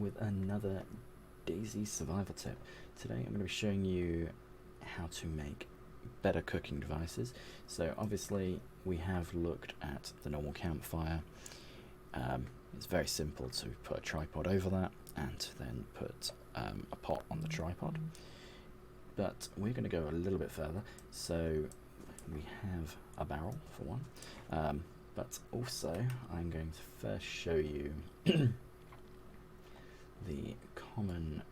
with another DayZ survival tip. Today I'm going to be showing you how to make better cooking devices. So obviously we have looked at the normal campfire. It's very simple to put a tripod over that and to then put a pot on the tripod. But we're going to go a little bit further. So we have a barrel for one, but also I'm going to first show you the common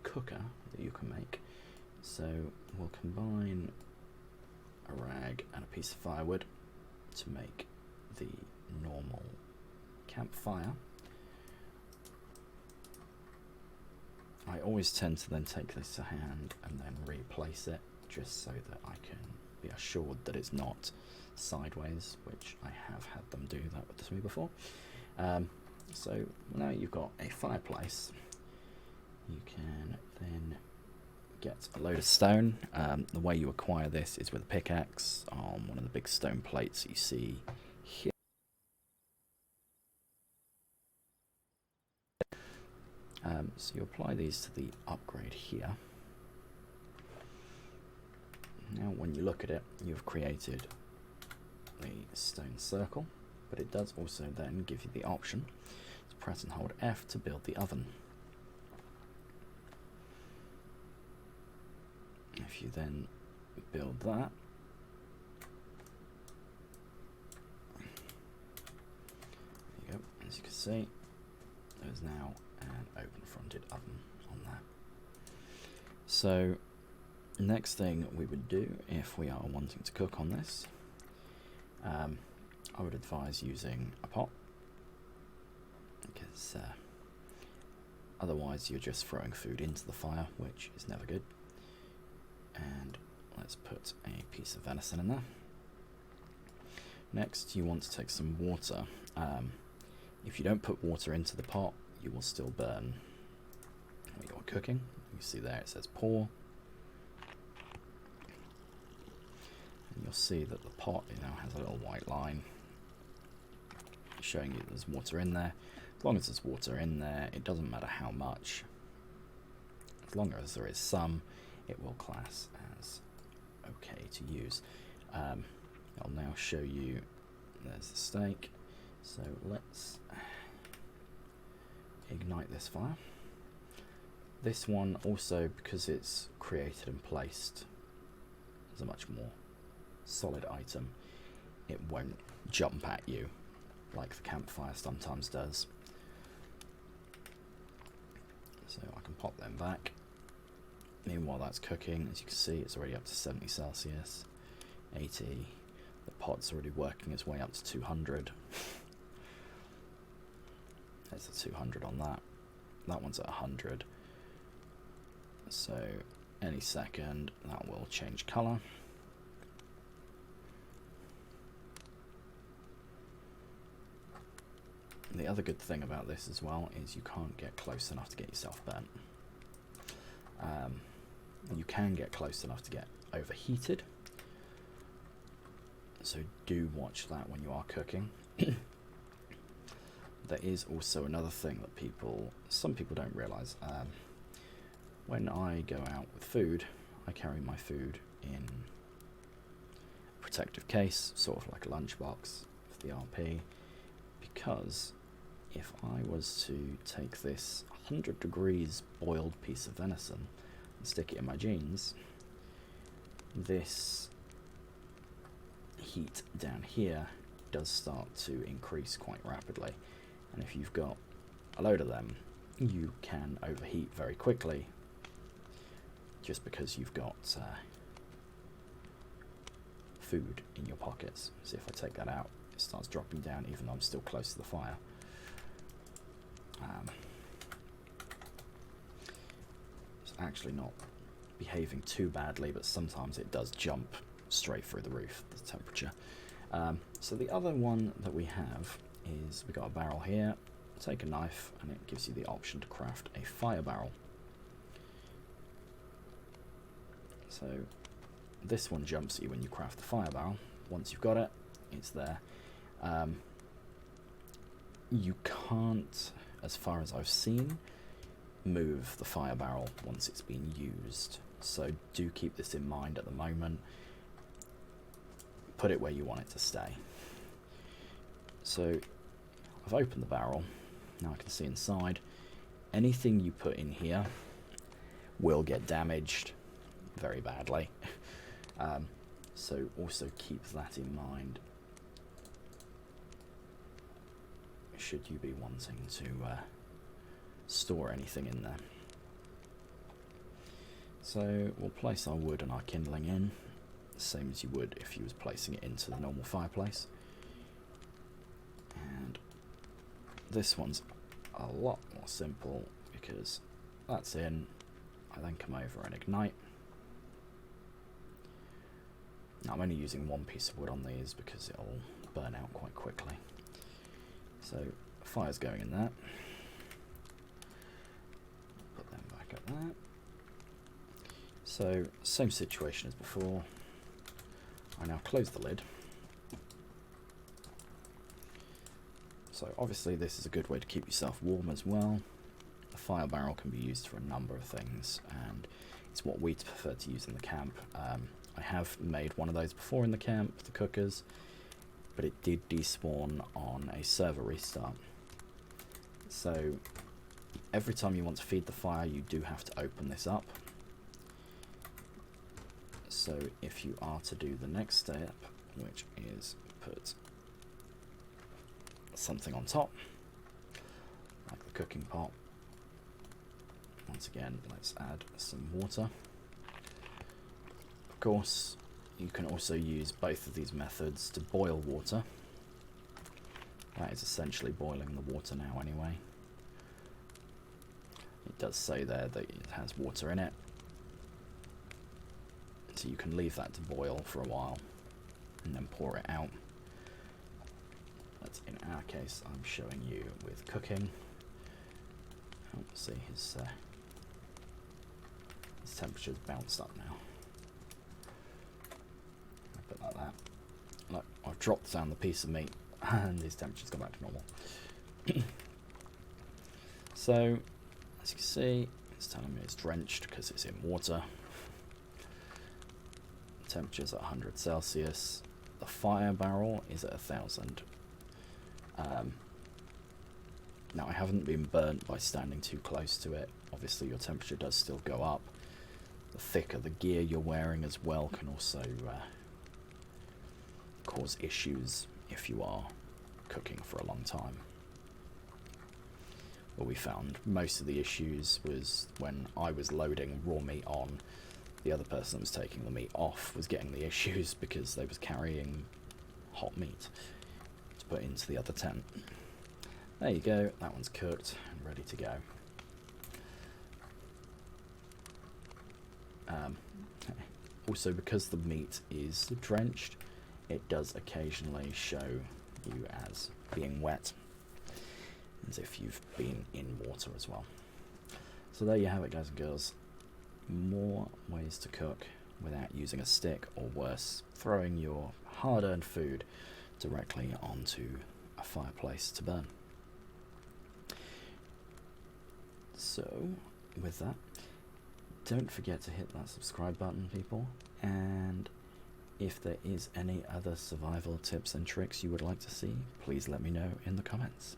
cooker that you can make. So we'll combine a rag and a piece of firewood to make the normal campfire. I always tend to then take this to hand and then replace it, just so that I can be assured that it's not sideways, which I have had them do that with me before. So now you've got a fireplace, you can then get a load of stone. The way you acquire this is with a pickaxe on one of the big stone plates you see here. So you apply these to the upgrade here. Now when you look at it, you've created a stone circle, but it does also then give you the option to press and hold F to build the oven. If you then build that, there you go, as you can see, there's now an open fronted oven on that. So next thing we would do if we are wanting to cook on this, I would advise using a pot, because otherwise you're just throwing food into the fire, which is never good. And let's put a piece of venison in there. Next you want to take some water. If you don't put water into the pot, you will still burn when you're cooking. You see there it says pour. And you'll see that the pot now has a little white line showing you there's water in there. As long as there's water in there, it doesn't matter how much. As long as there is some, it will class as okay to use. I'll now show you, there's the steak. So let's ignite this fire. This one also, because it's created and placed as a much more solid item, it won't jump at you like the campfire sometimes does. So I can pop them back. Meanwhile that's cooking, as you can see it's already up to 70 Celsius, 80, the pot's already working its way up to 200. There's a 200 on that, that one's at 100, so any second that will change colour. The other good thing about this as well is you can't get close enough to get yourself burnt. You can get close enough to get overheated, so do watch that when you are cooking. There is also another thing that some people don't realise. When I go out with food, I carry my food in a protective case, sort of like a lunchbox for the RP, because if I was to take this 100 degrees boiled piece of venison and stick it in my jeans, this heat down here does start to increase quite rapidly, and if you've got a load of them, you can overheat very quickly, just because you've got food in your pockets. See, if I take that out, it starts dropping down even though I'm still close to the fire. It's actually not behaving too badly, but sometimes it does jump straight through the roof, the temperature. So the other one that we have is, we've got a barrel here. Take a knife and it gives you the option to craft a fire barrel. So this one jumps at you when you craft the fire barrel. Once you've got it, it's there. You can't as far as I've seen, move the fire barrel once it's been used. So do keep this in mind at the moment. Put it where you want it to stay. So I've opened the barrel. Now I can see inside. Anything you put in here will get damaged very badly. So also keep that in mind should you be wanting to store anything in there. So we'll place our wood and our kindling in, same as you would if you was placing it into the normal fireplace. And this one's a lot more simple because that's in. I then come over and ignite. Now I'm only using one piece of wood on these because it'll burn out quite quickly. So fire's going in there. Put them back up there. So same situation as before. I now close the lid. So obviously this is a good way to keep yourself warm as well. The fire barrel can be used for a number of things, and it's what we prefer to use in the camp. I have made one of those before in the camp, the cookers, but it did despawn on a server restart. So every time you want to feed the fire, you do have to open this up. So if you are to do the next step, which is put something on top, like the cooking pot, once again, let's add some water. Of course, you can also use both of these methods to boil water. That is essentially boiling the water now anyway. It does say there that it has water in it, so you can leave that to boil for a while and then pour it out. But in our case, I'm showing you with cooking. Oh, see, his temperature's bounced up now. A bit like that. Look, I've dropped down the piece of meat and his temperature's gone back to normal. So, as you can see, it's telling me it's drenched because it's in water. The temperature's at 100 Celsius. The fire barrel is at 1000. Now I haven't been burnt by standing too close to it. Obviously your temperature does still go up. The thicker the gear you're wearing as well can also cause issues if you are cooking for a long time. What we found most of the issues was when I was loading raw meat on, the other person that was taking the meat off was getting the issues because they was carrying hot meat to put into the other tent. There you go, that one's cooked and ready to go. Also, because the meat is drenched, it does occasionally show you as being wet, as if you've been in water as well. So there you have it, guys and girls. More ways to cook without using a stick, or worse, throwing your hard-earned food directly onto a fireplace to burn. So, with that, don't forget to hit that subscribe button, people, and if there is any other survival tips and tricks you would like to see, please let me know in the comments.